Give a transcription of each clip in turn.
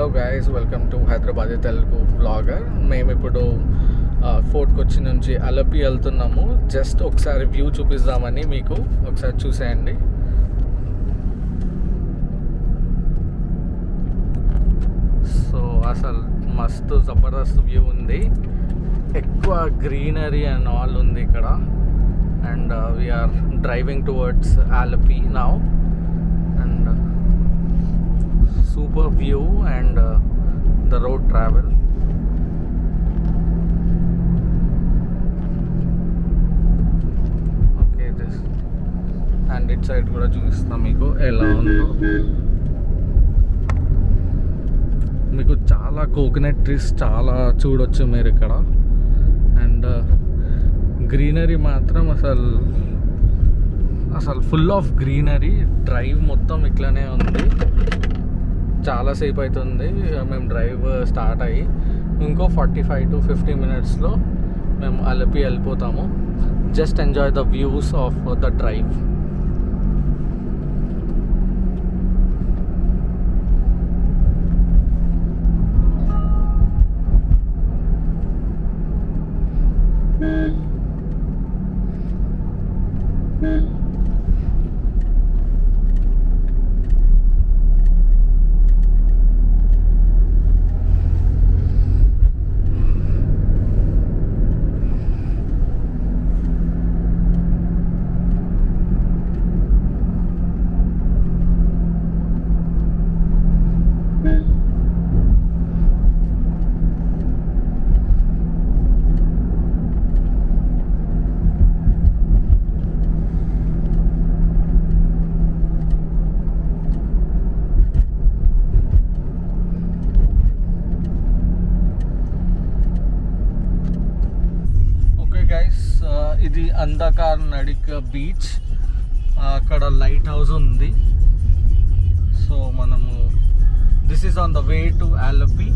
Hello guys, welcome to Hyderabad Telugu vlogger. మేము ఇప్పుడు fort కొచ్చి నుంచి అలపి వెళ్తున్నాము. జస్ట్ ఒకసారి వ్యూ చూపిద్దామని మీకు ఒకసారి చూసేయండి. సో అసలు మస్తు జబర్దస్త్ వ్యూ ఉంది. ఎక్కువ గ్రీనరీ అండ్ ఆల్ ఉంది ఇక్కడ. And we are driving towards Alleppey now. And super view and the road travel. Okay, this and it side kuda చూపిస్తా మీకు ఎలా ఉందో. మీకు చాలా కోకోనట్ ట్రీస్ చాలా చూడొచ్చు మీరు ఇక్కడ. అండ్ గ్రీనరీ మాత్రం అసలు ఫుల్ ఆఫ్ గ్రీనరీ. డ్రైవ్ మొత్తం ఇట్లానే ఉంది. చాలాసేపు అవుతుంది మేము డ్రైవ్ స్టార్ట్ అయ్యి. ఇంకో 45 to 50 minutesలో మేము అలపి వెళ్ళిపోతాము. Just enjoy the views of the drive. ఇది అంధకార్ నడిక్ బీచ్. అక్కడ లైట్ హౌస్ ఉంది. సో మనము this is on the way to Alleppey.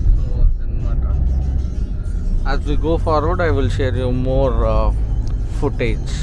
So అదనమాట. As we go forward I will share you more footage.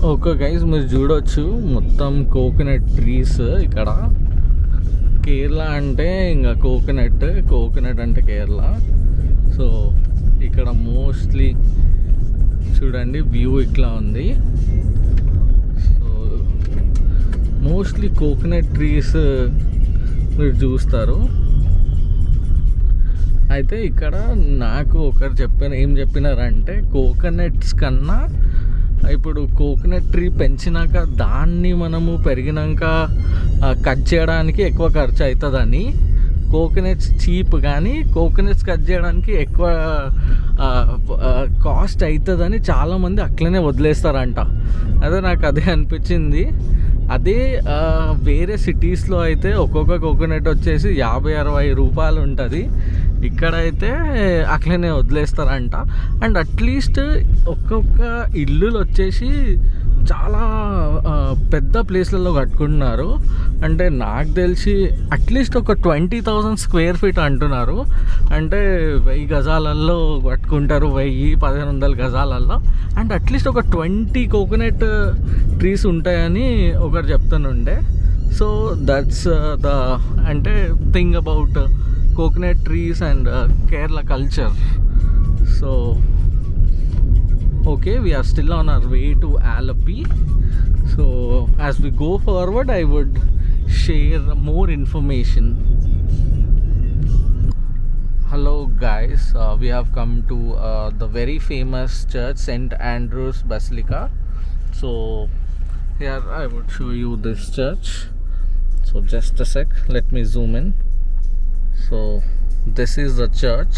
Okay guys, మీరు చూడొచ్చు మొత్తం coconut trees ఇక్కడ. కేరళ అంటే ఇంకా కోకోనట్ అంటే కేరళ. సో ఇక్కడ మోస్ట్లీ చూడండి వ్యూ ఇట్లా ఉంది. సో మోస్ట్లీ కోకోనట్ ట్రీస్ మీరు చూస్తారు. అయితే ఇక్కడ నాకు ఒకరు ఏం చెప్పినారంటే కోకోనట్స్ కన్నా ఇప్పుడు కోకోనట్ ట్రీ పెంచినాక దాన్ని మనము పెరిగినాక కట్ చేయడానికి ఎక్కువ ఖర్చు అవుతుందని, కోకోనట్స్ చీప్ కానీ కోకోనట్స్ కట్ చేయడానికి ఎక్కువ కాస్ట్ అవుతుందని చాలామంది అట్లనే వదిలేస్తారంట. అదే నాకు అదే అనిపించింది. అదే వేరే సిటీస్లో అయితే ఒక్కొక్క కోకోనట్ వచ్చేసి 50-60 రూపాయలు ఉంటుంది. ఇక్కడైతే అట్లనే వదిలేస్తారంట. అండ్ అట్లీస్ట్ ఒక్కొక్క ఇల్లులు వచ్చేసి చాలా పెద్ద ప్లేస్లలో కట్టుకుంటున్నారు. అంటే నాకు తెలిసి అట్లీస్ట్ ఒక 20,000 square feet అంటున్నారు. అంటే 1000 గజాలలో కట్టుకుంటారు, 1000-1500 గజాలలో. అండ్ అట్లీస్ట్ ఒక 20 కోకోనట్ ట్రీస్ ఉంటాయని ఒకరు చెప్తానుండే. సో దట్స్ ద అంటే thing about coconut trees and Kerala culture. So okay, we are still on our way to Alapi. So as we go forward I would share more information. Hello guys, we have come to the very famous church St. Andrew's Basilica. So here I would show you this church. So just a sec, let me zoom in. So this is the church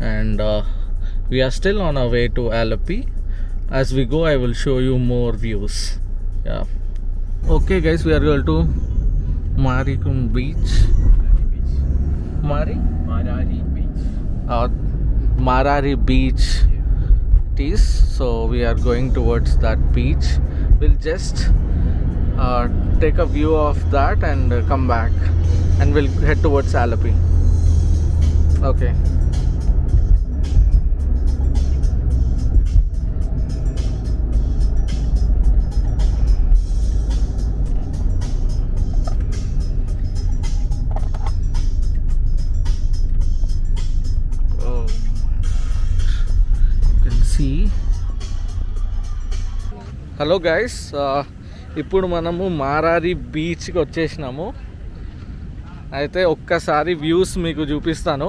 and we are still on our way to Alapi. As we go I will show you more views. Yeah, okay guys, we are going to Maricum Beach. Marari Beach. Marari Beach it is. So we are going towards that beach. We'll just take a view of that and come back, and we'll head towards Alapi. Okay. Hello guys, ఇప్పుడు మనము మారారి బీచ్కి వచ్చేసినాము. అయితే ఒక్కసారి views మీకు చూపిస్తాను.